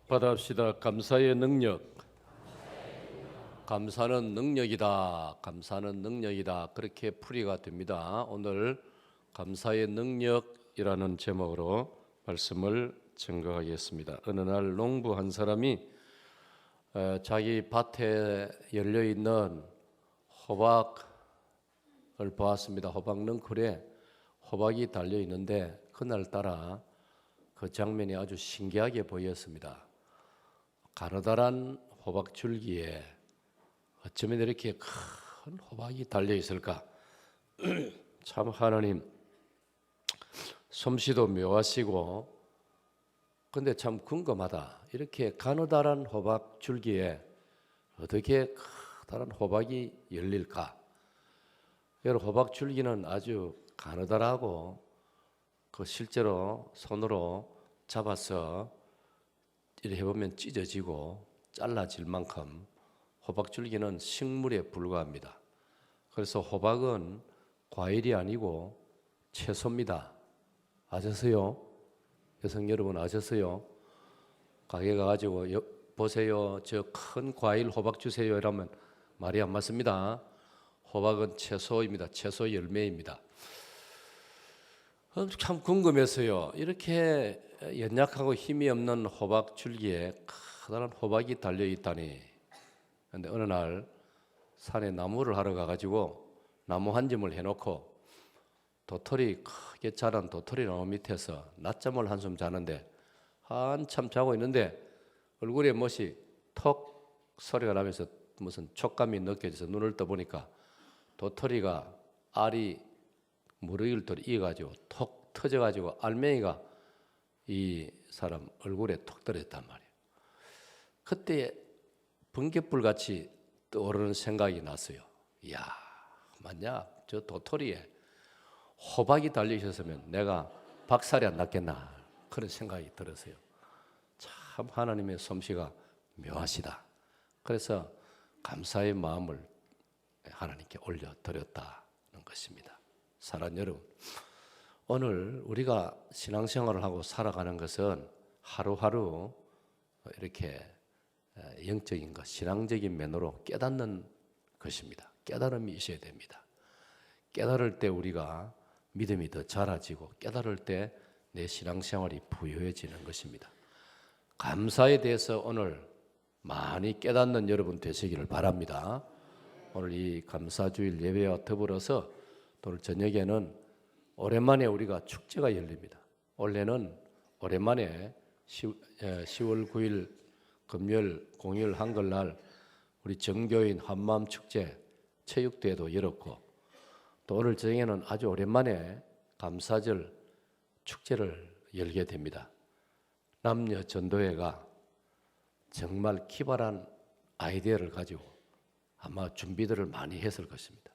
받아합시다. 감사의 능력. 감사는 능력이다. 감사는 능력이다. 그렇게 풀이가 됩니다. 오늘 감사의 능력이라는 제목으로 말씀을 증거하겠습니다. 어느 날 농부 한 사람이 자기 밭에 열려있는 호박을 보았습니다. 호박 넝쿨에 호박이 달려있는데 그날따라 그 장면이 아주 신기하게 보였습니다. 가느다란 호박 줄기에 어쩌면 이렇게 큰 호박이 달려있을까? 참 하나님 솜씨도 묘하시고, 근데 참 궁금하다. 이렇게 가느다란 호박 줄기에 어떻게 커다란 호박이 열릴까? 여러분, 호박 줄기는 아주 가느다라고 그 실제로 손으로 잡아서 이렇게 해보면 찢어지고 잘라질 만큼 호박 줄기는 식물에 불과합니다. 그래서 호박은 과일이 아니고 채소입니다. 아셨어요? 여성 여러분 아셨어요? 가게 가가지고 보세요, 저 큰 과일 호박 주세요 이러면 말이 안 맞습니다. 호박은 채소입니다. 채소 열매입니다. 참 궁금했어요. 이렇게 연약하고 힘이 없는 호박 줄기에 커다란 호박이 달려있다니. 그런데 어느 날 산에 나무를 하러 가가지고 나무 한 점을 해놓고 도토리 크게 자란 도토리 나무 밑에서 낮잠을 한숨 자는데 한참 자고 있는데 얼굴에 멋이 톡 소리가 나면서 무슨 촉감이 느껴져서 눈을 떠보니까 도토리가 알이 무르익을 이어가지고 톡 터져가지고 알맹이가 이 사람 얼굴에 톡 떨어졌단 말이에요. 그때 번갯불같이 떠오르는 생각이 났어요. 이야, 만약 저 도토리에 호박이 달려있었으면 내가 박살이 안 났겠나, 그런 생각이 들었어요. 참 하나님의 솜씨가 묘하시다. 그래서 감사의 마음을 하나님께 올려드렸다는 것입니다. 사랑하는 여러분, 오늘 우리가 신앙생활을 하고 살아가는 것은 하루하루 이렇게 영적인 것, 신앙적인 면으로 깨닫는 것입니다. 깨달음이 있어야 됩니다. 깨달을 때 우리가 믿음이 더 자라지고, 깨달을 때 내 신앙생활이 부유해지는 것입니다. 감사에 대해서 오늘 많이 깨닫는 여러분 되시기를 바랍니다. 오늘 이 감사주일 예배와 더불어서 오늘 저녁에는 오랜만에 우리가 축제가 열립니다. 원래는 오랜만에 10월 9일 금요일 공휴일 한글날 우리 정교인 한마음 축제 체육대회도 열었고, 또 오늘 저녁에는 아주 오랜만에 감사절 축제를 열게 됩니다. 남녀 전도회가 정말 기발한 아이디어를 가지고 아마 준비들을 많이 했을 것입니다.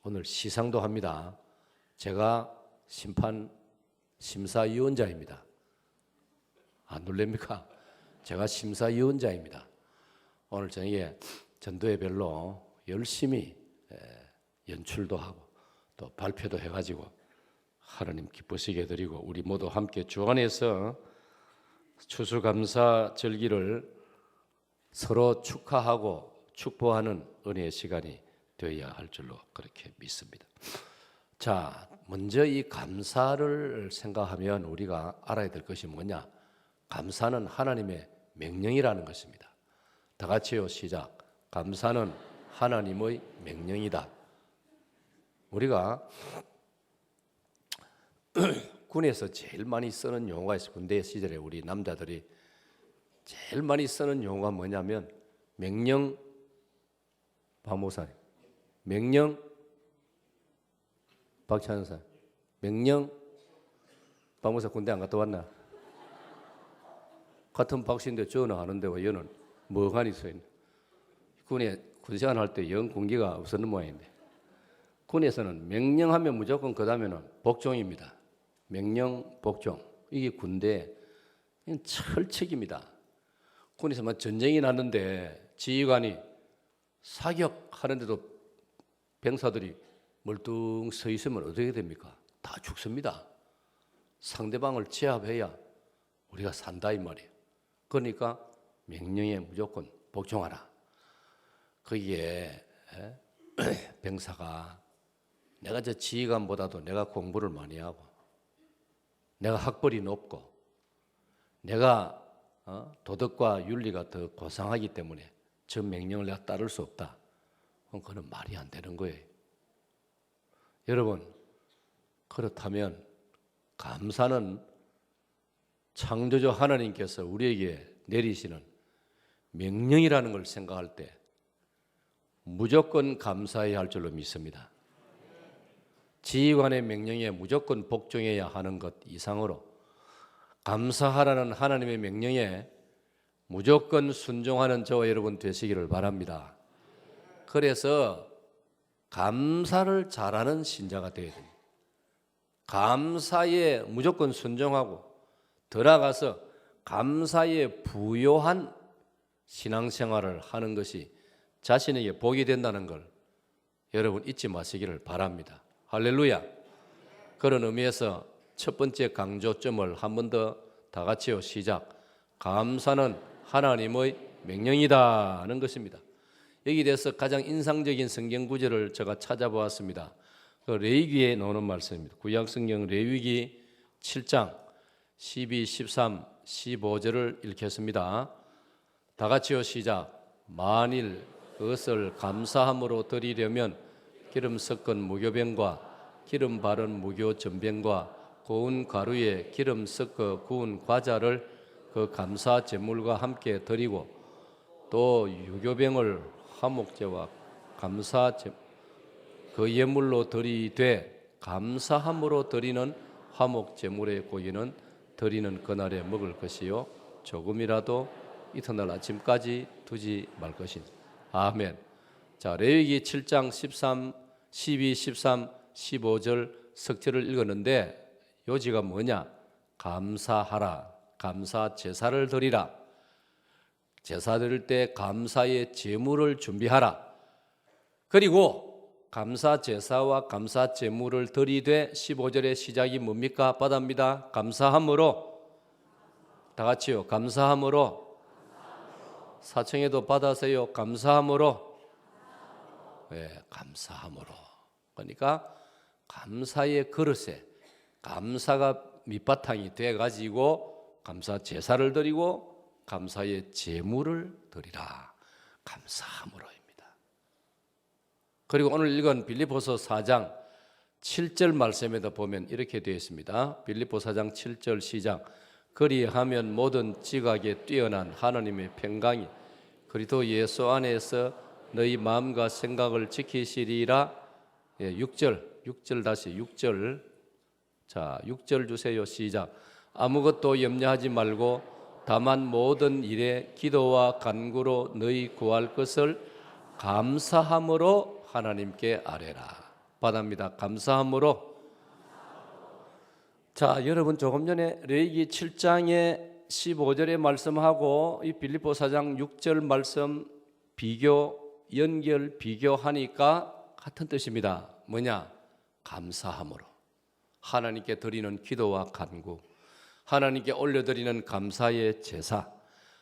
오늘 시상도 합니다. 제가 심사위원장입니다. 안 놀랍니까? 제가 심사위원장입니다. 오늘 저녁에 전도회별로 열심히 연출도 하고 또 발표도 해가지고 하나님 기쁘시게 드리고, 우리 모두 함께 주 안에서 추수감사 절기를 서로 축하하고 축복하는 은혜의 시간이 되어야 할 줄로 그렇게 믿습니다. 자, 먼저 이 감사를 생각하면 우리가 알아야 될 것이 뭐냐? 감사는 하나님의 명령이라는 것입니다. 다 같이요, 시작. 감사는 하나님의 명령이다. 우리가 군에서 제일 많이 쓰는 용어가 있어요. 군대 시절에 우리 남자들이 제일 많이 쓰는 용어가 뭐냐면 명령, 박목사님, 명령, 박찬사, 명령, 박목사 군대 안 갔다 왔나? 같은 박씨인데 저는 하는데 왜 얘는 멍하니 서 있나? 군에 군생활 할 때 영 군기가 없었는 모양인데, 군에서는 명령하면 무조건 그 다음에는 복종입니다. 명령, 복종. 이게 군대 철칙입니다. 군에서 전쟁이 났는데 지휘관이 사격하는데도 병사들이 멀뚱 서 있으면 어떻게 됩니까? 다 죽습니다. 상대방을 제압해야 우리가 산다 이 말이에요. 그러니까 명령에 무조건 복종하라. 거기에 병사가 내가 저 지휘관보다도 내가 공부를 많이 하고 내가 학벌이 높고 내가 도덕과 윤리가 더 고상하기 때문에 저 명령을 내가 따를 수 없다. 그건 말이 안 되는 거예요. 여러분, 그렇다면 감사는 창조주 하나님께서 우리에게 내리시는 명령이라는 걸 생각할 때 무조건 감사해야 할 줄로 믿습니다. 지휘관의 명령에 무조건 복종해야 하는 것 이상으로 감사하라는 하나님의 명령에 무조건 순종하는 저와 여러분 되시기를 바랍니다. 그래서 감사를 잘하는 신자가 되어야 됩니다. 감사에 무조건 순종하고 들어가서 감사에 부요한 신앙생활을 하는 것이 자신에게 복이 된다는 걸 여러분 잊지 마시기를 바랍니다. 할렐루야. 그런 의미에서 첫 번째 강조점을 한 번 더 다 같이요 시작. 감사는 하나님의 명령이다 하는 것입니다. 여기에 대해서 가장 인상적인 성경 구절을 제가 찾아보았습니다. 그 레위기에 나오는 말씀입니다. 구약성경 레위기 7장 12, 13, 15절을 읽겠습니다. 다 같이요 시작. 만일 그것을 감사함으로 드리려면 기름 섞은 무교병과 기름 바른 무교 전병과 고운 가루에 기름 섞어 구운 과자를 그 감사 제물과 함께 드리고 또 유교병을 화목제와 감사 그 예물로 드리되 감사함으로 드리는 화목 제물의 고기는 드리는 그날에 먹을 것이요 조금이라도 이튿날 아침까지 두지 말 것이니. 아멘. 자, 레위기 7장 13, 12, 13, 15절 석절을 읽었는데 요지가 뭐냐? 감사하라. 감사 제사를 드리라. 제사 드릴 때 감사의 제물을 준비하라. 그리고 감사 제사와 감사 제물을 드리되 15절의 시작이 뭡니까? 바다입니다. 감사함으로 다 같이요. 감사함으로 사청에도 받아세요. 감사함으로 감사함으로. 그러니까 감사의 그릇에 감사가 밑바탕이 돼가지고 감사 제사를 드리고 감사의 제물을 드리라. 감사함으로입니다. 그리고 오늘 읽은 빌립보서 4장 7절 말씀에도 보면 이렇게 되어 있습니다. 빌립보 4장 7절 시작. 그리하면 모든 지각에 뛰어난 하나님의 평강이 그리스도 예수 안에서 너희 마음과 생각을 지키시리라. 6절 다시 6절. 자, 6절 주세요. 시작. 아무것도 염려하지 말고 다만 모든 일에 기도와 간구로 너희 구할 것을 감사함으로 하나님께 아뢰라. 받합니다. 감사함으로. 자, 여러분 조금 전에 레위기 7장의 15절의 말씀하고 이 빌립보 4장 6절 말씀 비교하니까 같은 뜻입니다. 뭐냐? 감사함으로. 하나님께 드리는 기도와 간구, 하나님께 올려드리는 감사의 제사,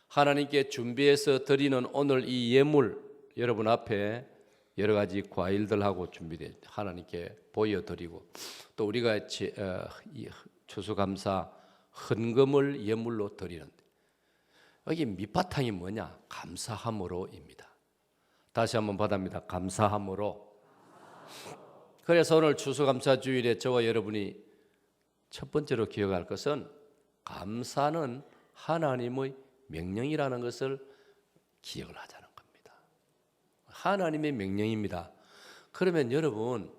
하나님께 준비해서 드리는 오늘 이 예물, 여러분 앞에 여러 가지 과일들하고 준비돼 하나님께 보여드리고 또 우리가 추수감사 헌금을 예물로 드리는데 여기 밑바탕이 뭐냐? 감사함으로입니다. 다시 한번 받합니다. 감사함으로. 그래서 오늘 추수감사주일에 저와 여러분이 첫 번째로 기억할 것은 감사는 하나님의 명령이라는 것을 기억을 하자는 겁니다. 하나님의 명령입니다. 그러면 여러분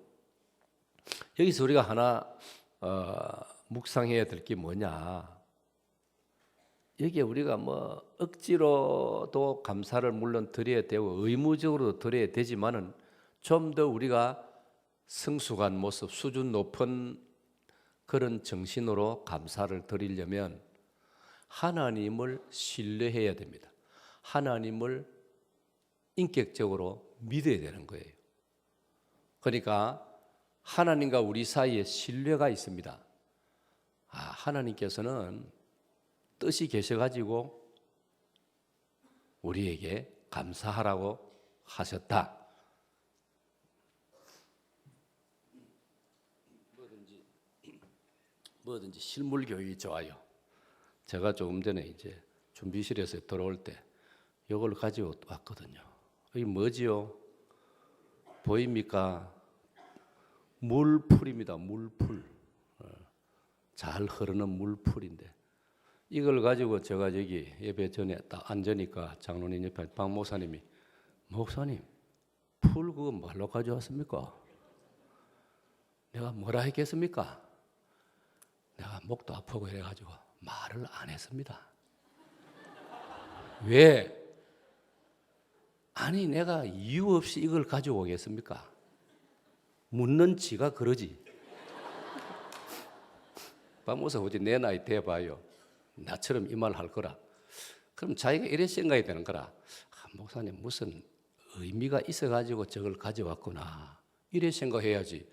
여기서 우리가 하나 묵상해야 될 게 뭐냐? 여기에 우리가 뭐 억지로도 감사를 물론 드려야 되고 의무적으로도 드려야 되지만은 좀 더 우리가 성숙한 모습, 수준 높은 그런 정신으로 감사를 드리려면 하나님을 신뢰해야 됩니다. 하나님을 인격적으로 믿어야 되는 거예요. 그러니까 하나님과 우리 사이에 신뢰가 있습니다. 하나님께서는 뜻이 계셔가지고 우리에게 감사하라고 하셨다. 뭐든지 실물 교육이 좋아요. 제가 조금 전에 이제 준비실에서 들어올 때 이걸 가지고 왔거든요. 이게 뭐지요? 보입니까? 물풀입니다. 물풀. 잘 흐르는 물풀인데 이걸 가지고 제가 여기 예배 전에 딱 앉으니까 장로님 옆에 박 목사님이 목사님 풀 그거 뭘로 가져왔습니까? 내가 뭐라 했겠습니까? 내가 목도 아프고 이래가지고 말을 안 했습니다. 왜? 아니 내가 이유 없이 이걸 가져오겠습니까? 묻는 지가 그러지. 박목사 어디 내 나이 돼봐요. 나처럼 이 말 할 거라. 그럼 자기가 이래 생각이 되는 거라. 목사님 무슨 의미가 있어가지고 저걸 가져왔구나. 이래 생각해야지.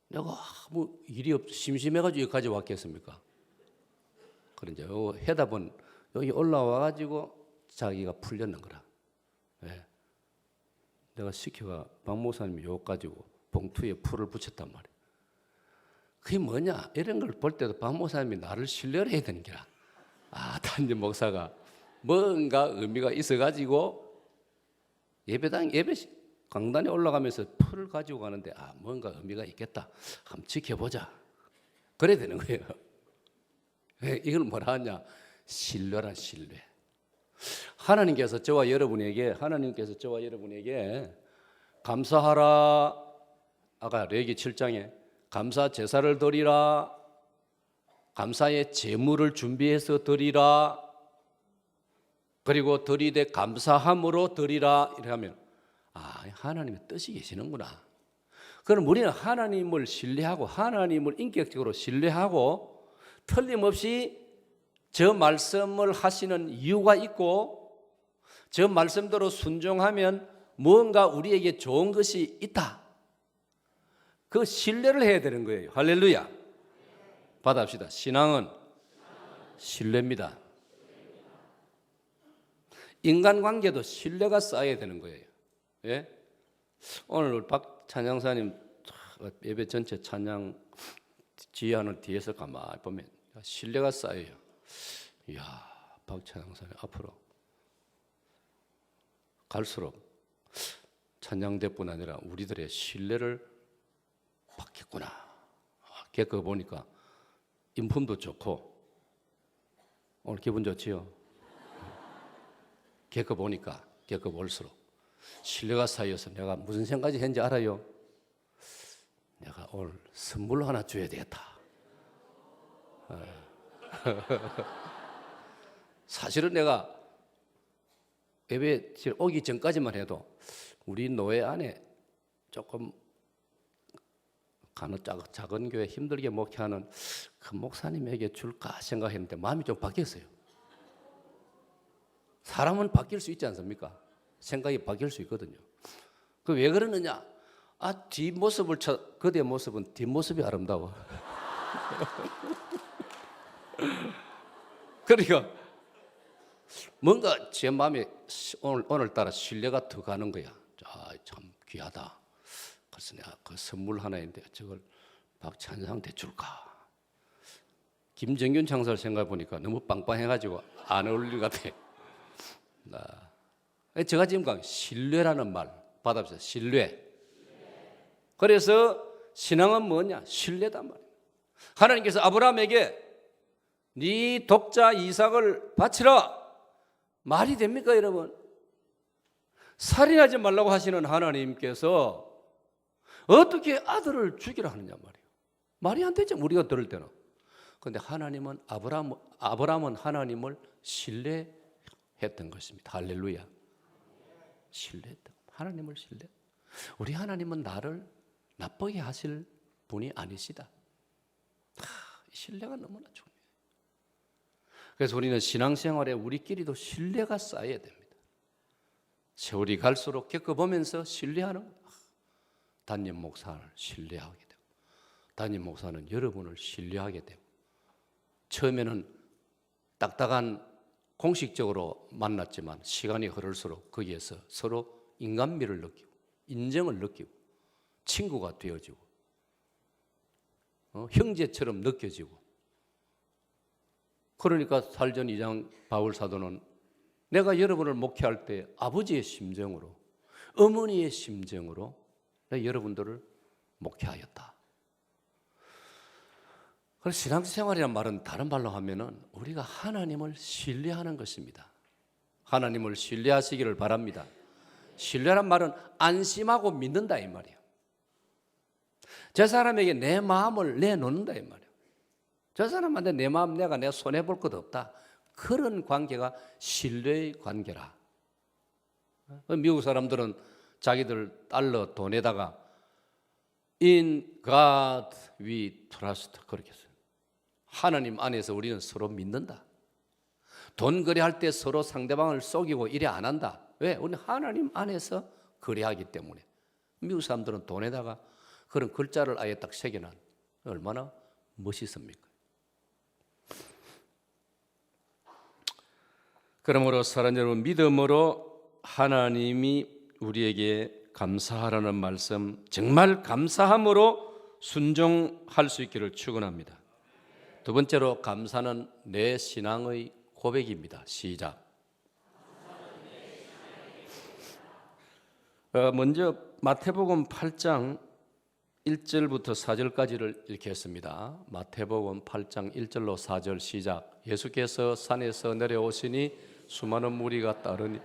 내가 뭐 일이 심심해가지고 이거 가져왔겠습니까? 그런데 해답은 여기 올라와가지고 자기가 풀렸는 거라. 네. 내가 시켜가 박 목사님이 이거 가지고 봉투에 풀을 붙였단 말이야. 그게 뭐냐? 이런 걸 볼 때도 박 목사님이 나를 신뢰를 해야 되는 게라. 단임 목사가 뭔가 의미가 있어가지고 예배 강단에 올라가면서 풀을 가지고 가는데 뭔가 의미가 있겠다. 한번 지켜보자. 그래야 되는 거예요. 이걸 뭐라 하냐? 신뢰란 신뢰. 하나님께서 저와 여러분에게 감사하라. 아까 레위기 7장에 감사 제사를 드리라. 감사의 제물을 준비해서 드리라. 그리고 드리되 감사함으로 드리라. 이렇게 하면 하나님의 뜻이 계시는구나. 그럼 우리는 하나님을 신뢰하고 하나님을 인격적으로 신뢰하고 틀림없이 저 말씀을 하시는 이유가 있고 저 말씀대로 순종하면 무언가 우리에게 좋은 것이 있다. 그 신뢰를 해야 되는 거예요. 할렐루야. 받아봅시다. 신앙은 신뢰입니다. 인간관계도 신뢰가 쌓여야 되는 거예요. 예? 오늘 박 찬양사님 예배 전체 찬양 지휘하는 뒤에서 가만히 보면 신뢰가 쌓여요. 이야, 박 찬양사님 앞으로 갈수록 찬양대뿐 아니라 우리들의 신뢰를 받겠구나. 겪어보니까 인품도 좋고 오늘 기분 좋지요? 겪어볼수록 신뢰가 쌓여서 내가 무슨 생각이 했는지 알아요? 내가 오늘 선물 하나 줘야 되겠다. 사실은 내가 예배 오기 전까지만 해도 우리 노예 안에 조금 작은 교회 힘들게 목회하는 그 목사님에게 줄까 생각했는데 마음이 좀 바뀌었어요. 사람은 바뀔 수 있지 않습니까? 생각이 바뀔 수 있거든요. 그 왜 그러느냐? 뒷모습을 그대의 모습은 뒷모습이 아름다워. 그러니까 뭔가 제 마음에 오늘따라 신뢰가 더 가는 거야. 참 귀하다. 그래서 내가 그 선물 하나인데 저걸 박찬상한테 줄까? 김정균 창사를 생각해 보니까 너무 빵빵해가지고 안 어울릴 것 같아. 제가 지금 신뢰라는 말 받아보세요. 신뢰. 그래서 신앙은 뭐냐? 신뢰단 말이에요. 하나님께서 아브라함에게 네 독자 이삭을 바치라. 말이 됩니까, 여러분? 살인하지 말라고 하시는 하나님께서 어떻게 아들을 죽이라 하느냐 말이에요. 말이 안 되죠, 우리가 들을 때는. 그런데 하나님은 아브라함은 하나님을 신뢰했던 것입니다. 할렐루야. 신뢰했다. 하나님을 신뢰. 우리 하나님은 나를 나쁘게 하실 분이 아니시다. 신뢰가 너무나 중요해요. 그래서 우리는 신앙생활에 우리끼리도 신뢰가 쌓여야 됩니다. 세월이 갈수록 겪어보면서 신뢰하는 거예요. 담임 목사를 신뢰하게 되고 담임 목사는 여러분을 신뢰하게 되고 처음에는 딱딱한 공식적으로 만났지만 시간이 흐를수록 거기에서 서로 인간미를 느끼고 인정을 느끼고 친구가 되어지고 형제처럼 느껴지고. 그러니까 살전 2장 바울 사도는 내가 여러분을 목회할 때 아버지의 심정으로 어머니의 심정으로 내가 여러분들을 목회하였다. 그래서 신앙생활이란 말은 다른 말로 하면은 우리가 하나님을 신뢰하는 것입니다. 하나님을 신뢰하시기를 바랍니다. 신뢰란 말은 안심하고 믿는다 이 말이에요. 저 사람에게 내 마음을 내놓는다 이 말이에요. 저 사람한테 내 마음 내가 손해볼 것 없다. 그런 관계가 신뢰의 관계라. 미국 사람들은 자기들 달러 돈에다가 In God we trust 그렇게 써요. 하나님 안에서 우리는 서로 믿는다. 돈 거래할 때 서로 상대방을 속이고 이래 안 한다. 왜? 우리는 하나님 안에서 거래하기 때문에. 미국 사람들은 돈에다가 그런 글자를 아예 딱 새겨놔. 얼마나 멋있습니까? 그러므로 사랑하는 여러분, 믿음으로 하나님이 우리에게 감사하라는 말씀, 정말 감사함으로 순종할 수 있기를 축원합니다. 두 번째로 감사는 내 신앙의 고백입니다. 시작. 먼저 마태복음 8장 1절부터 4절까지를 읽겠습니다. 마태복음 8장 1절로 4절 시작. 예수께서 산에서 내려오시니 수많은 무리가 따르니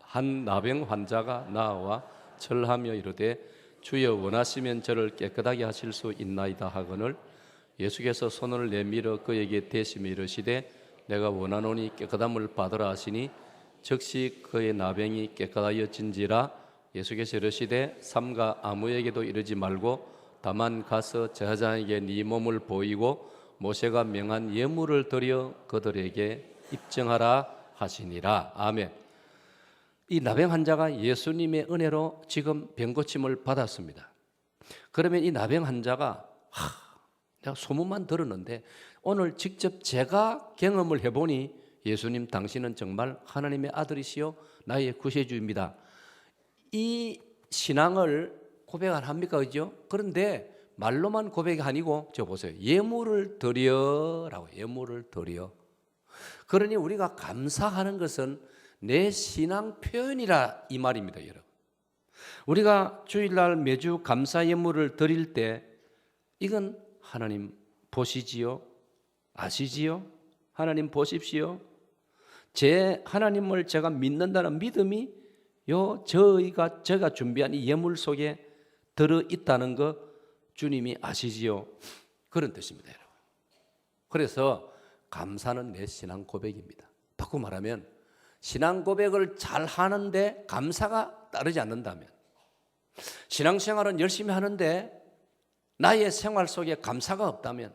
한 나병 환자가 나와 절하며 이르되 주여 원하시면 저를 깨끗하게 하실 수 있나이다 하거늘 예수께서 손을 내밀어 그에게 대시며 이르시되 내가 원하노니 깨끗함을 받으라 하시니 즉시 그의 나병이 깨끗하여진지라. 예수께서 이르시되 삼가 아무에게도 이르지 말고 다만 가서 제사장에게 네 몸을 보이고 모세가 명한 예물을 드려 그들에게 입증하라 하시니라. 아멘. 이 나병 환자가 예수님의 은혜로 지금 병고침을 받았습니다. 그러면 이 나병 환자가 내가 소문만 들었는데 오늘 직접 제가 경험을 해보니 예수님 당신은 정말 하나님의 아들이시요 나의 구세주입니다. 이 신앙을 고백 안 합니까? 그죠? 그런데 말로만 고백이 아니고 저 보세요. 예물을 드려라고. 예물을 드려. 그러니 우리가 감사하는 것은 내 신앙 표현이라 이 말입니다, 여러분. 우리가 주일날 매주 감사 예물을 드릴 때 이건 하나님 보시지요? 아시지요? 하나님 보십시오. 제 하나님을 제가 믿는다는 믿음이 제가 준비한 이 예물 속에 들어 있다는 거 주님이 아시지요? 그런 뜻입니다, 여러분. 그래서 감사는 내 신앙 고백입니다. 바꾸고 말하면 신앙 고백을 잘 하는데 감사가 따르지 않는다면, 신앙생활은 열심히 하는데 나의 생활 속에 감사가 없다면,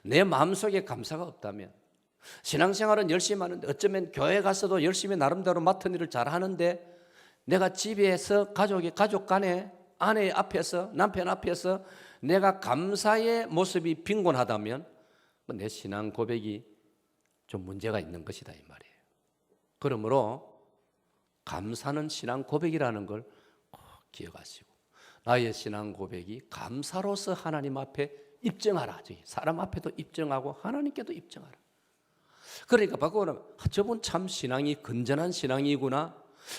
내 마음속에 감사가 없다면, 신앙생활은 열심히 하는데 어쩌면 교회 가서도 열심히 나름대로 맡은 일을 잘 하는데 내가 집에서 가족 간에 아내 앞에서 남편 앞에서 내가 감사의 모습이 빈곤하다면 내 신앙 고백이 좀 문제가 있는 것이다 이 말이에요. 그러므로 감사는 신앙 고백이라는 걸 꼭 기억하시고 나의 신앙 고백이 감사로서 하나님 앞에 입증하라. 사람 앞에도 입증하고 하나님께도 입증하라. 그러니까 바꾸면 저분 참 신앙이 건전한 신앙이구나.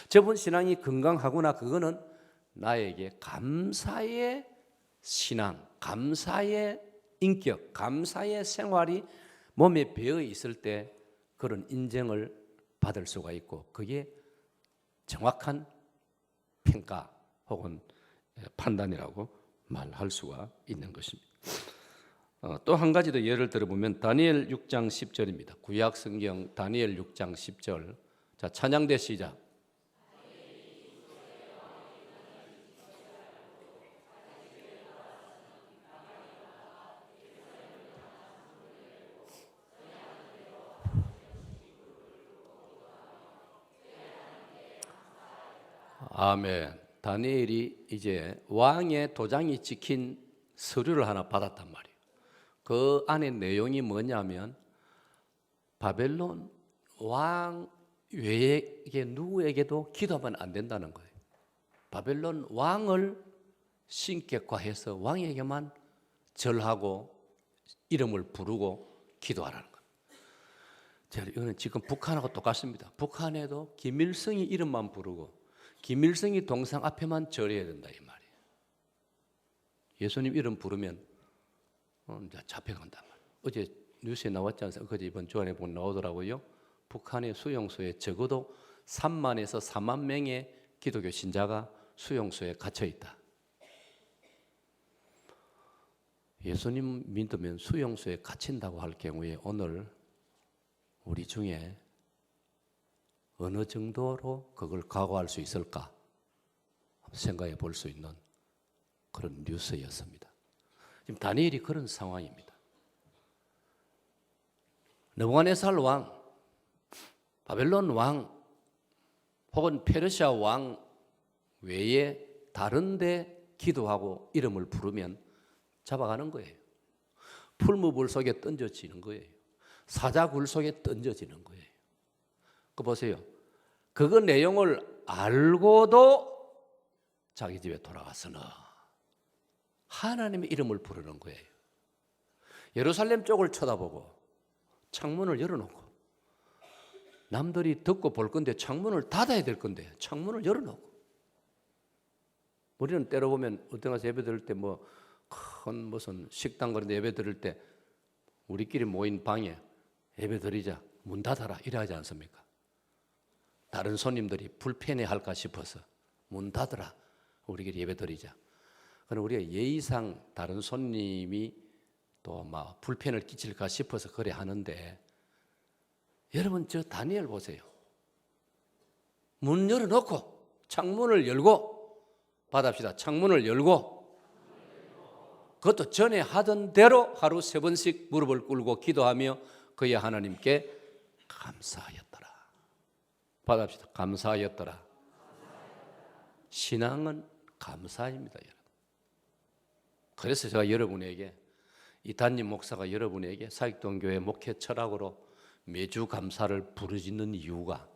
저분 신앙이 건강하구나. 그거는 나에게 감사의 신앙, 감사의 인격, 감사의 생활이 몸에 배어 있을 때 그런 인정을 받을 수가 있고 그게 정확한 평가 혹은 판단이라고 말할 수가 있는 것입니다. 또 한 가지 더 예를 들어보면 다니엘 6장 10절입니다. 구약 성경 다니엘 6장 10절. 자, 찬양대 시작. 아멘. 다니엘이 이제 왕의 도장이 찍힌 서류를 하나 받았단 말이에요. 그 안에 내용이 뭐냐면 바벨론 왕 외에게 누구에게도 기도하면 안 된다는 거예요. 바벨론 왕을 신격화해서 왕에게만 절하고 이름을 부르고 기도하라는 거예요. 이거는 지금 북한하고 똑같습니다. 북한에도 김일성이 이름만 부르고 김일성이 동상 앞에만 절해야 된다 이 말이에요. 예수님 이름 부르면 이제 잡혀간단 말이에요. 어제 뉴스에 나왔지 않습니까? 어제 이번 주간에 보면 나오더라고요. 북한의 수용소에 적어도 3만에서 4만 명의 기독교 신자가 수용소에 갇혀 있다. 예수님 믿으면 수용소에 갇힌다고 할 경우에 오늘 우리 중에 어느 정도로 그걸 각오할 수 있을까 생각해 볼 수 있는 그런 뉴스였습니다. 지금 다니엘이 그런 상황입니다. 느부갓네살 왕, 바벨론 왕 혹은 페르시아 왕 외에 다른 데 기도하고 이름을 부르면 잡아가는 거예요. 풀무불 속에 던져지는 거예요. 사자굴 속에 던져지는 거예요. 그 보세요. 그거 내용을 알고도 자기 집에 돌아가서는 하나님의 이름을 부르는 거예요. 예루살렘 쪽을 쳐다보고 창문을 열어놓고 남들이 듣고 볼 건데 창문을 닫아야 될 건데 창문을 열어놓고 우리는 때로 보면 어떤 가서 예배 드릴 때 뭐 큰 무슨 식당 그런 데 예배 드릴 때 우리끼리 모인 방에 예배 드리자 문 닫아라 이래 하지 않습니까? 다른 손님들이 불편해 할까 싶어서 문 닫아라 우리끼리 예배 드리자. 그럼 우리가 예의상 다른 손님이 또 막 불편을 끼칠까 싶어서 그래 하는데 여러분 저 다니엘 보세요. 문 열어놓고 창문을 열고 받합시다. 창문을 열고 그것도 전에 하던 대로 하루 3번씩 무릎을 꿇고 기도하며 그의 하나님께 감사하였더라. 받합시다. 감사하였더라. 신앙은 감사입니다, 여러분. 그래서 제가 여러분에게 이단님 목사가 여러분에게 사익동교회 목회 철학으로 매주 감사를 부르짖는 이유가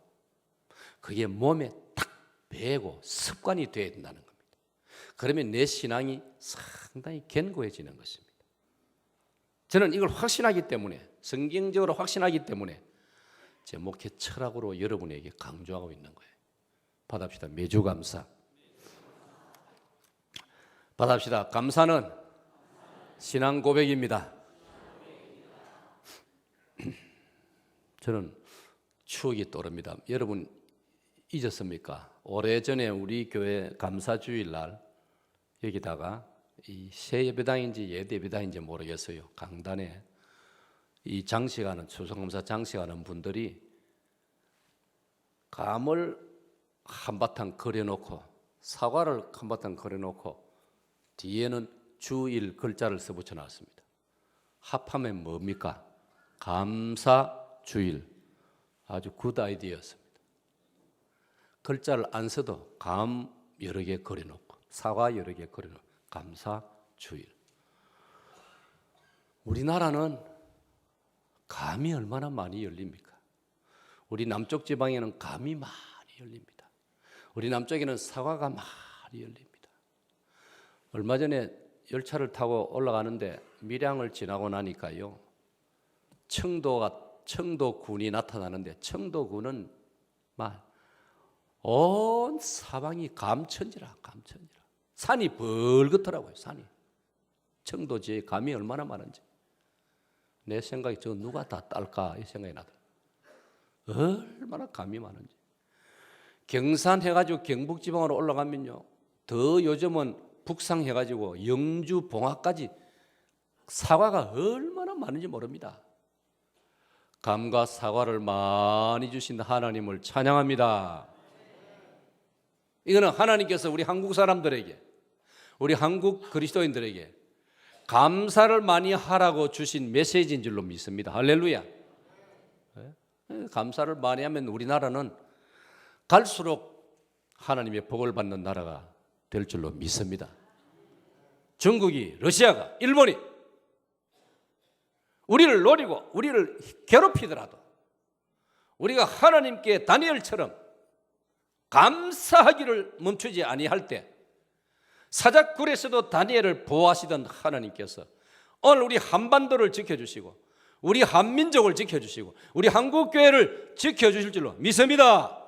그게 몸에 탁 배고 습관이 되어야 된다는 겁니다. 그러면 내 신앙이 상당히 견고해지는 것입니다. 저는 이걸 확신하기 때문에 성경적으로 확신하기 때문에 제 목회 철학으로 여러분에게 강조하고 있는 거예요. 받합시다. 매주 감사. 받합시다. 감사는 신앙 고백입니다. 저는 추억이 떠오릅니다. 여러분 잊었습니까? 오래전에 우리 교회 감사주일날 여기다가 이 새 예배당인지 옛 예배당인지 모르겠어요. 강단에 이 장식하는 추수감사 장식하는 분들이 감을 한바탕 그려놓고 사과를 한바탕 그려놓고 뒤에는 주일 글자를 써붙여 놨습니다. 합하면 뭡니까? 감사주일. 아주 굿 아이디어였습니다. 글자를 안 써도 감 여러 개 그려놓고 사과 여러 개 그려놓고 감사주일. 우리나라는 감이 얼마나 많이 열립니까? 우리 남쪽 지방에는 감이 많이 열립니다. 우리 남쪽에는 사과가 많이 열립니다. 얼마 전에 열차를 타고 올라가는데 밀양을 지나고 나니까요. 청도군이 나타나는데 청도군은 막 온 사방이 감천지라. 산이 벌겋더라고요. 산이. 청도지에 감이 얼마나 많은지. 내 생각에 저 누가 다 딸까 이 생각이 나더라고요. 얼마나 감이 많은지. 경산 해가지고 경북지방으로 올라가면요. 더 요즘은 북상 해가지고 영주 봉화까지 사과가 얼마나 많은지 모릅니다. 감과 사과를 많이 주신 하나님을 찬양합니다. 이거는 하나님께서 우리 한국 사람들에게, 우리 한국 그리스도인들에게 감사를 많이 하라고 주신 메시지인 줄로 믿습니다. 할렐루야. 감사를 많이 하면 우리나라는 갈수록 하나님의 복을 받는 나라가 될 줄로 믿습니다. 중국이, 러시아가, 일본이 우리를 노리고 우리를 괴롭히더라도 우리가 하나님께 다니엘처럼 감사하기를 멈추지 아니할 때, 사자굴에서도 다니엘을 보호하시던 하나님께서 오늘 우리 한반도를 지켜주시고 우리 한민족을 지켜주시고 우리 한국교회를 지켜주실 줄로 믿습니다.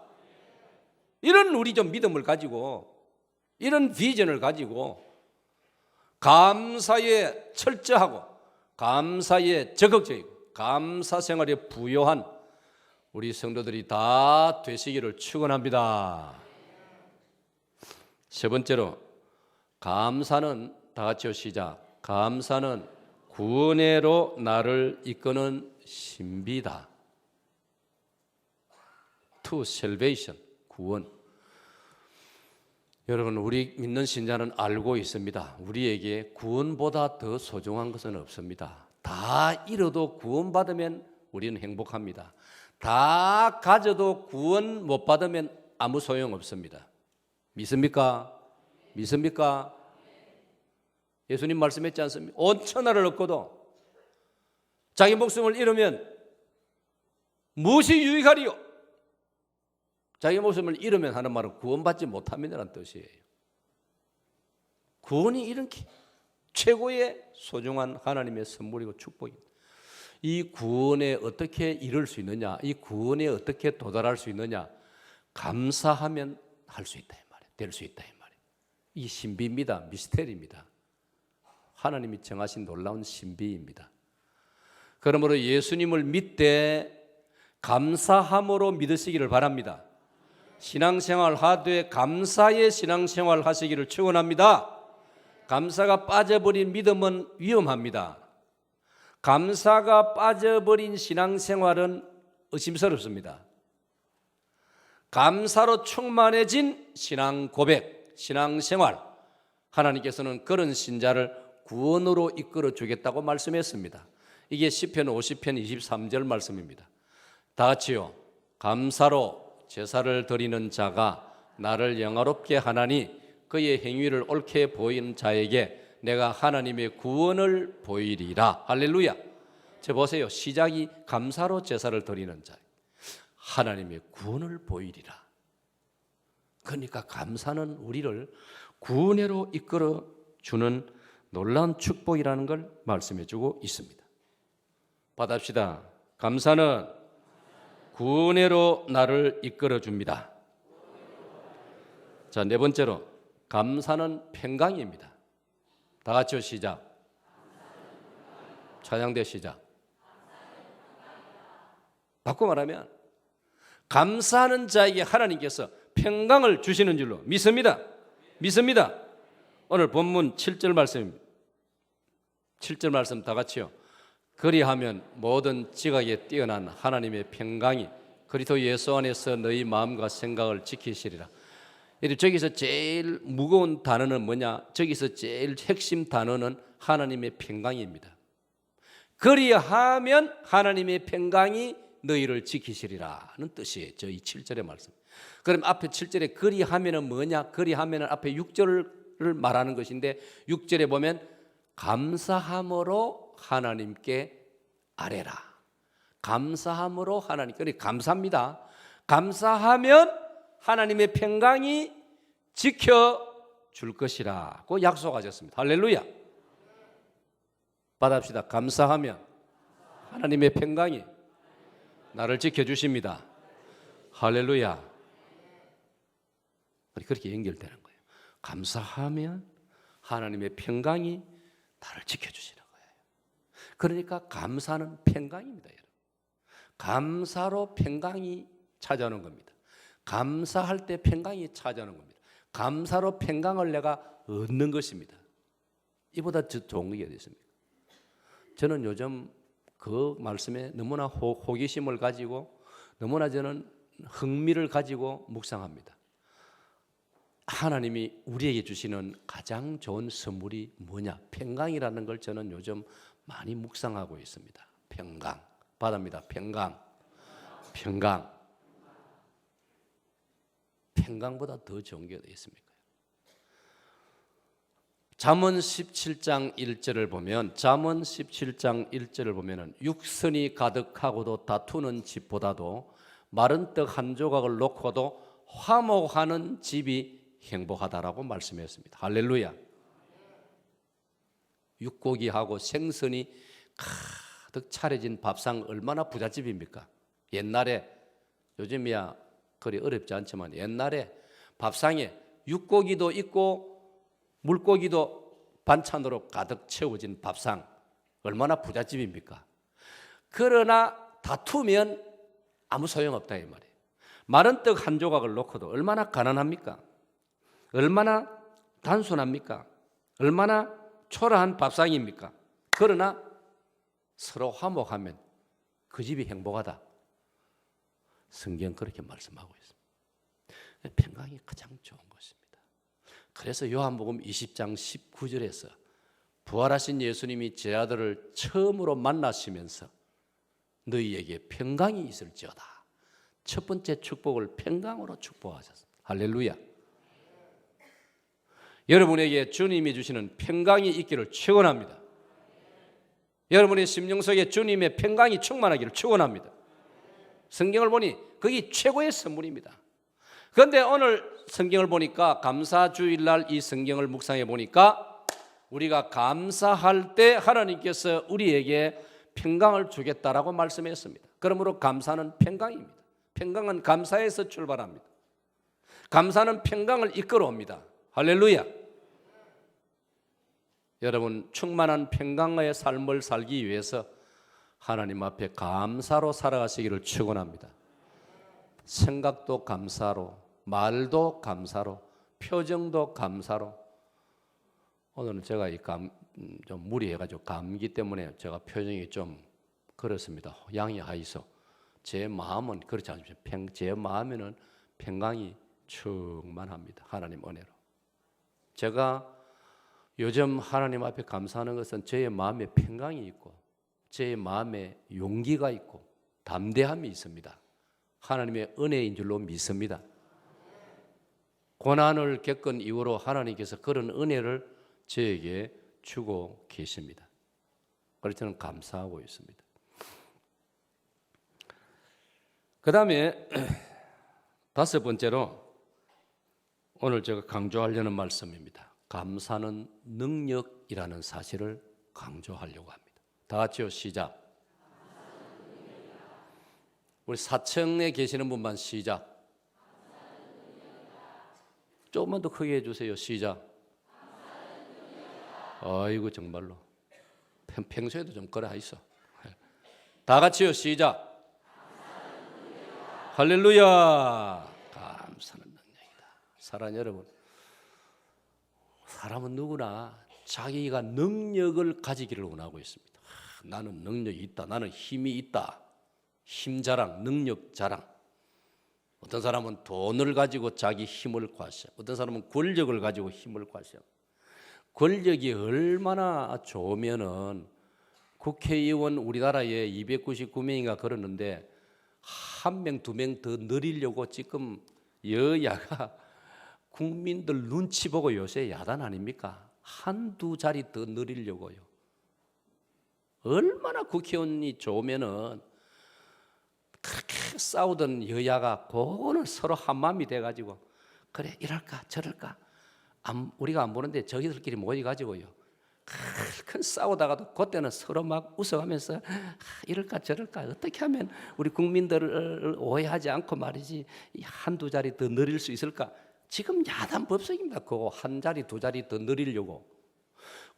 이런 우리 좀 믿음을 가지고, 이런 비전을 가지고 감사에 철저하고 감사에 적극적이고 감사 생활에 부요한 우리 성도들이 다 되시기를 축원합니다. 세 번째로, 감사는, 다 같이요 시작. 감사는 구원으로 나를 이끄는 신비다. To salvation, 구원. 여러분, 우리 믿는 신자는 알고 있습니다. 우리에게 구원보다 더 소중한 것은 없습니다. 다 잃어도 구원받으면 우리는 행복합니다. 다 가져도 구원 못 받으면 아무 소용 없습니다. 믿습니까? 믿습니까? 예수님 말씀했지 않습니까? 온 천하를 얻고도 자기 목숨을 잃으면 무엇이 유익하리요? 자기 목숨을 잃으면 하는 말은 구원받지 못합니다라는 뜻이에요. 구원이 이런 최고의 소중한 하나님의 선물이고 축복입니다. 이 구원에 어떻게 이룰 수 있느냐, 이 구원에 어떻게 도달할 수 있느냐, 감사하면 할 수 있다 이 말이에요. 될 수 있다 이 말이에요. 이 신비입니다. 미스테리입니다. 하나님이 정하신 놀라운 신비입니다. 그러므로 예수님을 믿되 감사함으로 믿으시기를 바랍니다. 신앙생활 하되 감사의 신앙생활 하시기를 축원합니다. 감사가 빠져버린 믿음은 위험합니다. 감사가 빠져버린 신앙생활은 의심스럽습니다. 감사로 충만해진 신앙 고백, 신앙생활, 하나님께서는 그런 신자를 구원으로 이끌어 주겠다고 말씀했습니다. 이게 시편 50편 23절 말씀입니다. 다 같이요. 감사로 제사를 드리는 자가 나를 영화롭게 하나니 그의 행위를 옳게 보이는 자에게 내가 하나님의 구원을 보이리라. 할렐루야. 저 보세요. 시작이 감사로 제사를 드리는 자, 하나님의 구원을 보이리라. 그러니까 감사는 우리를 구원으로 이끌어 주는 놀라운 축복이라는 걸 말씀해 주고 있습니다. 받읍시다. 감사는 구원으로 나를 이끌어 줍니다. 자, 네 번째로, 감사는 평강입니다. 다 같이요 시작. 찬양대 시작. 바꿔 말하면 감사하는 자에게 하나님께서 평강을 주시는 줄로 믿습니다. 믿습니다. 오늘 본문 7절 말씀입니다. 7절 말씀 다 같이요. 그리하면 모든 지각에 뛰어난 하나님의 평강이 그리스도 예수 안에서 너희 마음과 생각을 지키시리라. 저기서 제일 무거운 단어는 뭐냐? 저기서 제일 핵심 단어는 하나님의 평강입니다. 그리하면 하나님의 평강이 너희를 지키시리라는 뜻이에요. 저희 7절의 말씀. 그럼 앞에 7절에 그리하면은 뭐냐? 그리하면은 앞에 6절을 말하는 것인데 6절에 보면 감사함으로 하나님께 아뢰라. 감사함으로 하나님께 감사합니다. 감사하면 하나님의 평강이 지켜줄 것이라고 약속하셨습니다. 할렐루야. 받읍시다. 감사하면 하나님의 평강이 나를 지켜주십니다. 할렐루야. 그렇게 연결되는 거예요. 감사하면 하나님의 평강이 나를 지켜주시는 거예요. 그러니까 감사는 평강입니다. 여러분. 감사로 평강이 찾아오는 겁니다. 감사할 때 평강이 찾아오는 겁니다. 감사로 평강을 내가 얻는 것입니다. 이보다 좋은 게 어디 있습니까? 저는 요즘 그 말씀에 너무나 호기심을 가지고 너무나 저는 흥미를 가지고 묵상합니다. 하나님이 우리에게 주시는 가장 좋은 선물이 뭐냐? 평강이라는 걸 저는 요즘 많이 묵상하고 있습니다. 평강. 받습니다. 평강. 평강. 평강보다 더 좋은 게 어디 있습니까? 잠언 17장 1절을 보면 잠언 17장 1절을 보면은 육선이 가득하고도 다투는 집보다도 마른 떡 한 조각을 놓고도 화목하는 집이 행복하다라고 말씀했습니다. 할렐루야. 육고기하고 생선이 가득 차려진 밥상 얼마나 부잣집입니까? 옛날에, 요즘이야 그리 어렵지 않지만 옛날에 밥상에 육고기도 있고 물고기도 반찬으로 가득 채워진 밥상 얼마나 부잣집입니까? 그러나 다투면 아무 소용없다 이 말이에요. 마른 떡 한 조각을 놓고도 얼마나 가난합니까? 얼마나 단순합니까? 얼마나 초라한 밥상입니까? 그러나 서로 화목하면 그 집이 행복하다. 성경 그렇게 말씀하고 있습니다. 평강이 가장 좋은 것입니다. 그래서 요한복음 20장 19절에서 부활하신 예수님이 제 아들을 처음으로 만나시면서 너희에게 평강이 있을지어다. 첫 번째 축복을 평강으로 축복하셨습니다. 할렐루야. 여러분에게 주님이 주시는 평강이 있기를 축원합니다. 여러분의 심령 속에 주님의 평강이 충만하기를 축원합니다. 성경을 보니 그게 최고의 선물입니다. 그런데 오늘 성경을 보니까 감사주일날 이 성경을 묵상해 보니까 우리가 감사할 때 하나님께서 우리에게 평강을 주겠다라고 말씀했습니다. 그러므로 감사는 평강입니다. 평강은 감사에서 출발합니다. 감사는 평강을 이끌어옵니다. 할렐루야. 여러분 충만한 평강의 삶을 살기 위해서 하나님 앞에 감사로 살아가시기를 축원합니다. 생각도 감사로, 말도 감사로, 표정도 감사로. 오늘은 제가 좀 무리해가지고 감기 때문에 제가 표정이 좀 그렇습니다. 양해하이소. 제 마음은 그렇지 않습니다. 제 마음에는 평강이 충만합니다. 하나님 은혜로. 제가 요즘 하나님 앞에 감사하는 것은 제 마음에 평강이 있고 제 마음에 용기가 있고 담대함이 있습니다. 하나님의 은혜인 줄로 믿습니다. 고난을 겪은 이후로 하나님께서 그런 은혜를 저에게 주고 계십니다. 그래서 저는 감사하고 있습니다. 그 다음에 다섯 번째로 오늘 제가 강조하려는 말씀입니다. 감사는 능력이라는 사실을 강조하려고 합니다. 다 같이요, 시작. 우리 4층에 계시는 분만 시작. 조금만 더 크게 해주세요. 시작. 아이고 정말로 평소에도 좀 그래 하이소. 다 같이요, 시작. 할렐루야. 감사는 능력이다. 사랑하는 여러분, 사람은 누구나 자기가 능력을 가지기를 원하고 있습니다. 나는 능력이 있다. 나는 힘이 있다. 힘 자랑, 능력 자랑. 어떤 사람은 돈을 가지고 자기 힘을 과시하고 어떤 사람은 권력을 가지고 힘을 과시하고. 권력이 얼마나 좋으면은 국회의원 우리나라에 299명인가 그러는데 한 명, 두 명 더 늘리려고 지금 여야가 국민들 눈치 보고 요새 야단 아닙니까? 한두 자리 더 늘리려고요. 얼마나 국회의원이 좋으면은 그렇게 싸우던 여야가 그거는 서로 한마음이 돼가지고 그래 이럴까 저럴까 우리가 안 보는데 저희들끼리 모여가지고요 큰 싸우다가도 그때는 서로 막 웃어가면서 이럴까 저럴까 어떻게 하면 우리 국민들을 오해하지 않고 말이지 한두 자리 더 늘릴 수 있을까. 지금 야단 법석입니다. 그거 한 자리 두 자리 더 늘리려고.